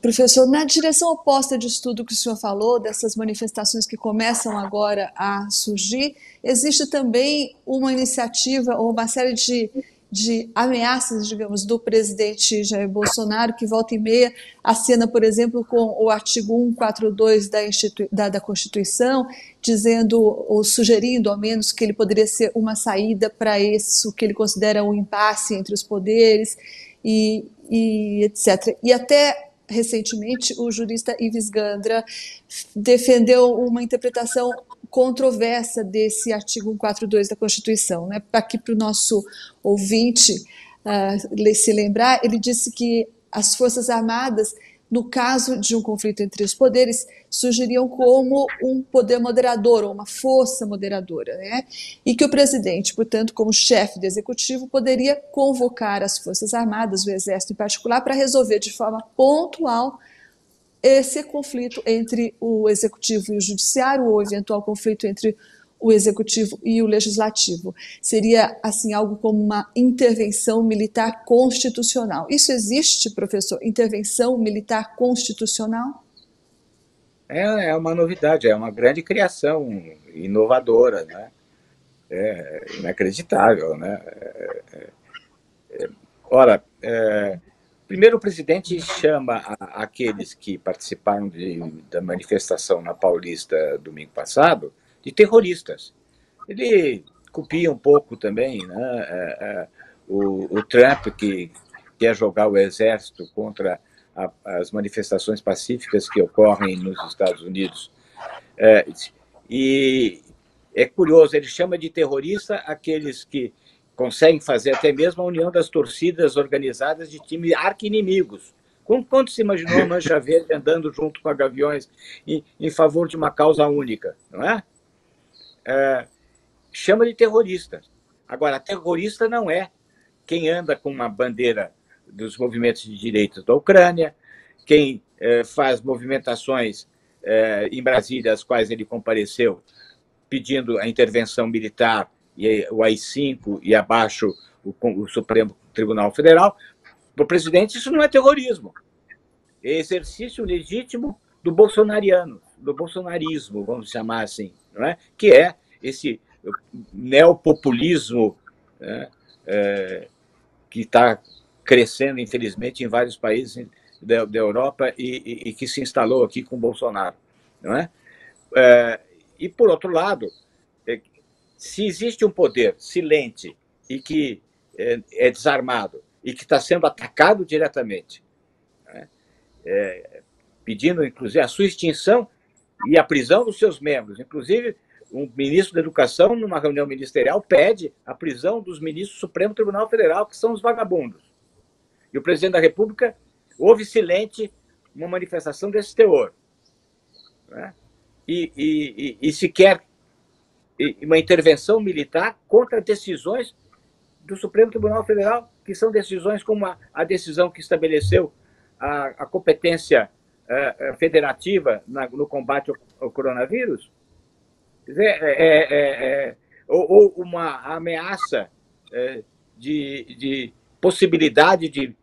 Professor, na direção oposta de estudo que o senhor falou, dessas manifestações que começam agora a surgir, existe também uma iniciativa ou uma série de ameaças, digamos, do presidente Jair Bolsonaro, que volta e meia acena, por exemplo, com o artigo 142 da Constituição, dizendo ou sugerindo, ao menos, que ele poderia ser uma saída para isso que ele considera um impasse entre os poderes e etc. E até recentemente, o jurista Ives Gandra defendeu uma interpretação controversa desse artigo 142 da Constituição. Né? Aqui para o nosso ouvinte se lembrar, ele disse que as Forças Armadas, no caso de um conflito entre os poderes, surgiriam como um poder moderador, ou uma força moderadora, né? E que o presidente, portanto, como chefe do executivo, poderia convocar as Forças Armadas, o Exército em particular, para resolver de forma pontual esse conflito entre o executivo e o judiciário, ou eventual conflito entre o executivo e o legislativo. Seria, assim, algo como uma intervenção militar constitucional. Isso existe, professor? Intervenção militar constitucional? É uma novidade, é uma grande criação inovadora, né? É inacreditável, né? Ora, primeiro o presidente chama aqueles que participaram da manifestação na Paulista domingo passado de terroristas. Ele copia um pouco também, né, o Trump, que quer jogar o exército contra as manifestações pacíficas que ocorrem nos Estados Unidos. E é curioso, ele chama de terrorista aqueles que conseguem fazer até mesmo a união das torcidas organizadas de times arqui-inimigos. Quando se imaginou a Mancha Verde andando junto com a Gaviões em favor de uma causa única, não é? Chama de terrorista. Agora, terrorista não é quem anda com uma bandeira dos movimentos de direitos da Ucrânia, quem faz movimentações em Brasília, às quais ele compareceu, pedindo a intervenção militar, e o AI-5 e abaixo o Supremo Tribunal Federal. Para o presidente, isso não é terrorismo. É exercício legítimo do bolsonarismo, vamos chamar assim, não é? Que é esse neopopulismo, né, que está crescendo, infelizmente, em vários países da Europa e que se instalou aqui com Bolsonaro. Não é? E, por outro lado, se existe um poder silente e que é desarmado e que está sendo atacado diretamente, né, pedindo, inclusive, a sua extinção e a prisão dos seus membros, inclusive um ministro da Educação, numa reunião ministerial, pede a prisão dos ministros do Supremo Tribunal Federal, que são os vagabundos. E o presidente da República ouve silente uma manifestação desse teor. Né? E se quer uma intervenção militar contra decisões do Supremo Tribunal Federal, que são decisões como a decisão que estabeleceu a competência federativa no combate ao coronavírus, quer dizer, ou uma ameaça de possibilidade de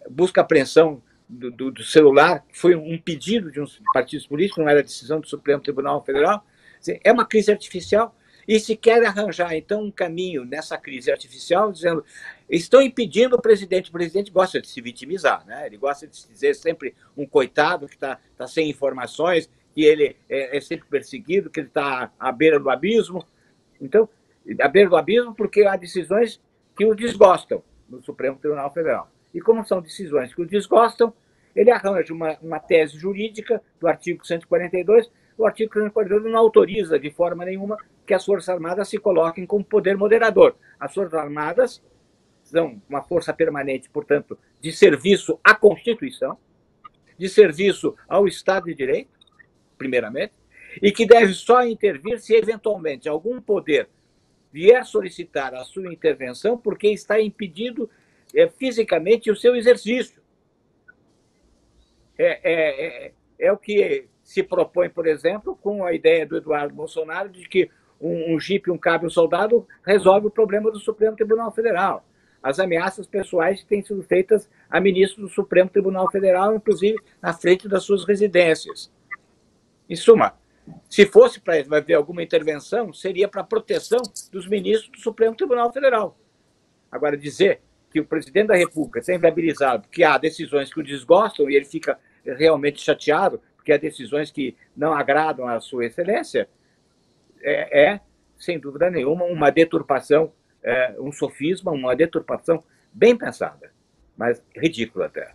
busca-apreensão do celular, que foi um pedido de uns partidos políticos, não era decisão do Supremo Tribunal Federal. É uma crise artificial e se quer arranjar, então, um caminho nessa crise artificial, dizendo, estão impedindo o presidente gosta de se vitimizar, né? Ele gosta de se dizer sempre um coitado que está sem informações, que ele é sempre perseguido, que ele está à beira do abismo. Então, à beira do abismo porque há decisões que o desgostam no Supremo Tribunal Federal. E como são decisões que o desgostam, ele arranja uma tese jurídica do artigo 142. O artigo 142 não autoriza de forma nenhuma que as Forças Armadas se coloquem como poder moderador. As Forças Armadas são uma força permanente, portanto, de serviço à Constituição, de serviço ao Estado de Direito, primeiramente, e que deve só intervir se eventualmente algum poder vier solicitar a sua intervenção porque está impedido fisicamente o seu exercício. É o que se propõe, por exemplo, com a ideia do Eduardo Bolsonaro de que um jipe, um cabo e um soldado resolve o problema do Supremo Tribunal Federal. as ameaças pessoais que têm sido feitas a ministros do Supremo Tribunal Federal, inclusive na frente das suas residências. Em suma, se fosse para haver alguma intervenção, seria para a proteção dos ministros do Supremo Tribunal Federal. Agora, dizer que o presidente da República tem viabilizado que há decisões que o desgostam e ele fica realmente chateado, porque há decisões que não agradam à sua excelência, sem dúvida nenhuma, uma deturpação, um sofisma, uma deturpação bem pensada, mas ridícula até.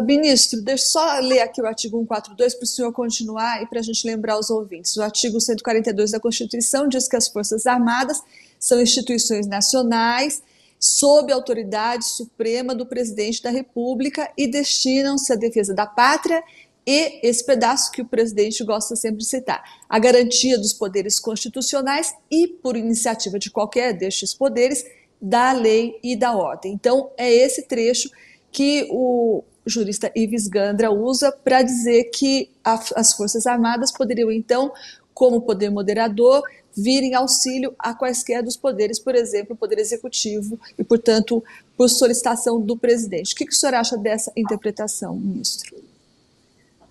Ministro, deixa eu só ler aqui o artigo 142 para o senhor continuar e para a gente lembrar os ouvintes. O artigo 142 da Constituição diz que as Forças Armadas são instituições nacionais sob a autoridade suprema do presidente da República e destinam-se à defesa da pátria e esse pedaço que o presidente gosta sempre de citar, a garantia dos poderes constitucionais e, por iniciativa de qualquer destes poderes, da lei e da ordem. Então, é esse trecho que o jurista Ives Gandra usa para dizer que as Forças Armadas poderiam, então, como poder moderador, vir em auxílio a quaisquer dos poderes, por exemplo, o Poder Executivo e, portanto, por solicitação do presidente. O que o senhor acha dessa interpretação, ministro?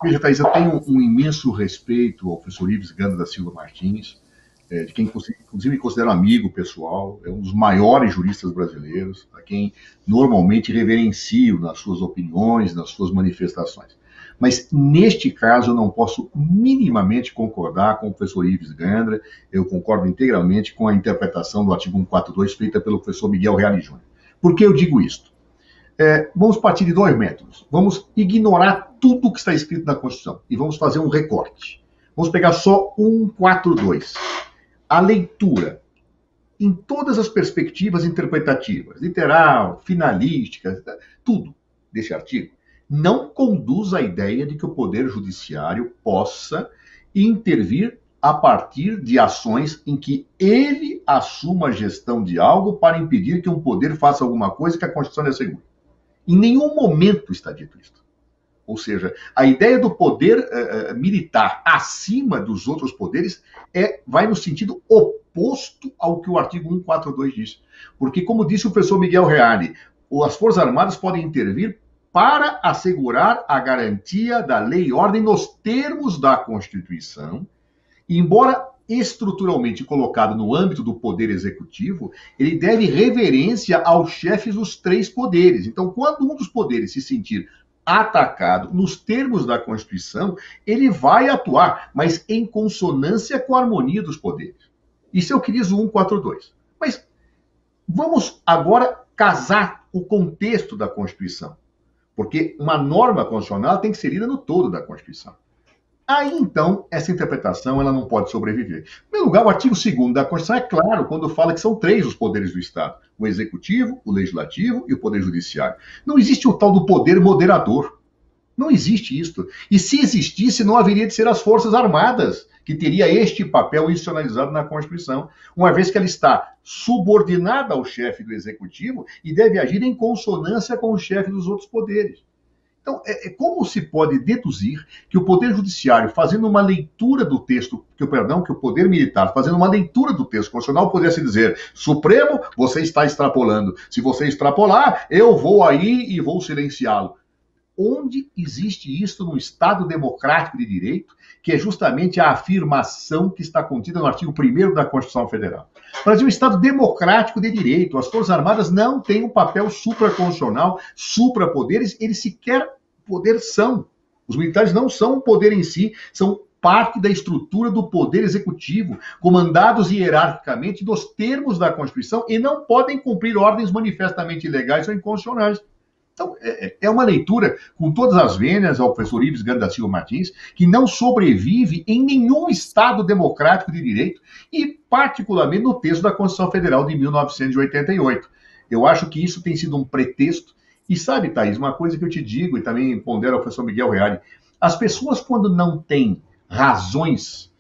Veja, Thaís, eu tenho um imenso respeito ao professor Ives Gandra da Silva Martins, de quem, inclusive, me considero amigo pessoal, é um dos maiores juristas brasileiros, a quem normalmente reverencio nas suas opiniões, nas suas manifestações. Mas, neste caso, eu não posso minimamente concordar com o professor Ives Gandra, eu concordo integralmente com a interpretação do artigo 142 feita pelo professor Miguel Reale Júnior. Por que eu digo isto? Vamos partir de dois métodos. Vamos ignorar tudo o que está escrito na Constituição e vamos fazer um recorte. Vamos pegar só 142. A leitura, em todas as perspectivas interpretativas, literal, finalística, tudo desse artigo, não conduz à ideia de que o Poder Judiciário possa intervir a partir de ações em que ele assuma a gestão de algo para impedir que um poder faça alguma coisa que a Constituição lhe assegure. Em nenhum momento está dito isso. Ou seja, a ideia do poder militar acima dos outros poderes vai no sentido oposto ao que o artigo 142 diz. Porque, como disse o professor Miguel Reale, as Forças Armadas podem intervir para assegurar a garantia da lei e ordem nos termos da Constituição, e, embora estruturalmente colocado no âmbito do Poder Executivo, ele deve reverência aos chefes dos três poderes. Então, quando um dos poderes se sentir atacado nos termos da Constituição, ele vai atuar, mas em consonância com a harmonia dos poderes. Isso é o que diz o 142. Mas vamos agora casar o contexto da Constituição, porque uma norma constitucional tem que ser lida no todo da Constituição. Aí, então, essa interpretação ela não pode sobreviver. Em primeiro lugar, o artigo 2º da Constituição é claro quando fala que são três os poderes do Estado: o Executivo, o Legislativo e o Poder Judiciário. Não existe o tal do poder moderador. Não existe isso. E se existisse, não haveria de ser as Forças Armadas, que teria este papel institucionalizado na Constituição, uma vez que ela está subordinada ao chefe do Executivo e deve agir em consonância com o chefe dos outros poderes. Então, como se pode deduzir que o Poder Judiciário, fazendo uma leitura do texto, que o Poder Militar, fazendo uma leitura do texto constitucional, pudesse dizer: Supremo, você está extrapolando. Se você extrapolar, eu vou aí e vou silenciá-lo. Onde existe isso no Estado democrático de direito, que é justamente a afirmação que está contida no artigo 1º da Constituição Federal? O Brasil é um Estado democrático de direito. As Forças Armadas não têm um papel supraconstitucional, suprapoderes, eles sequer poder são. Os militares não são um poder em si, são parte da estrutura do Poder Executivo, comandados hierarquicamente nos termos da Constituição e não podem cumprir ordens manifestamente ilegais ou inconstitucionais. Então, é uma leitura, com todas as vênias, ao professor Ives Gandra da Silva Martins, que não sobrevive em nenhum Estado democrático de direito, e particularmente no texto da Constituição Federal de 1988. Eu acho que isso tem sido um pretexto. E sabe, Thaís, uma coisa que eu te digo, e também pondero ao professor Miguel Reale, as pessoas, quando não têm razões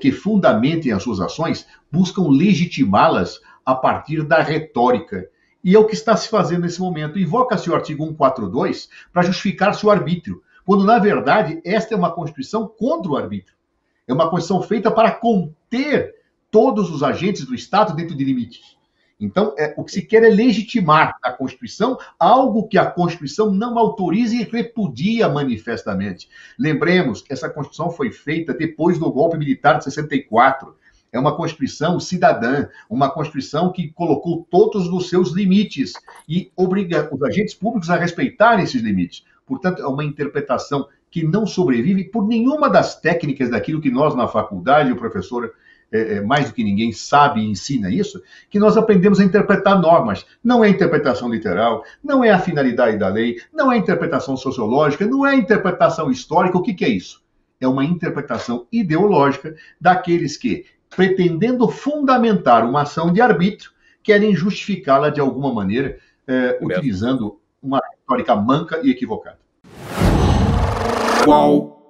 que fundamentem as suas ações, buscam legitimá-las a partir da retórica. E é o que está se fazendo nesse momento. Invoca-se o artigo 142 para justificar seu arbítrio, quando, na verdade, esta é uma Constituição contra o arbítrio. É uma Constituição feita para conter todos os agentes do Estado dentro de limites. Então, o que se quer é legitimar a Constituição algo que a Constituição não autoriza e repudia manifestamente. Lembremos que essa Constituição foi feita depois do golpe militar de 64. É uma Constituição cidadã, uma Constituição que colocou todos os seus limites e obriga os agentes públicos a respeitarem esses limites. Portanto, é uma interpretação que não sobrevive por nenhuma das técnicas daquilo que nós na faculdade, o professor mais do que ninguém sabe e ensina isso, que nós aprendemos a interpretar normas. Não é interpretação literal, não é a finalidade da lei, não é interpretação sociológica, não é interpretação histórica. O que é isso? É uma interpretação ideológica daqueles que, pretendendo fundamentar uma ação de arbítrio, querem justificá-la de alguma maneira, utilizando uma retórica manca e equivocada. Qual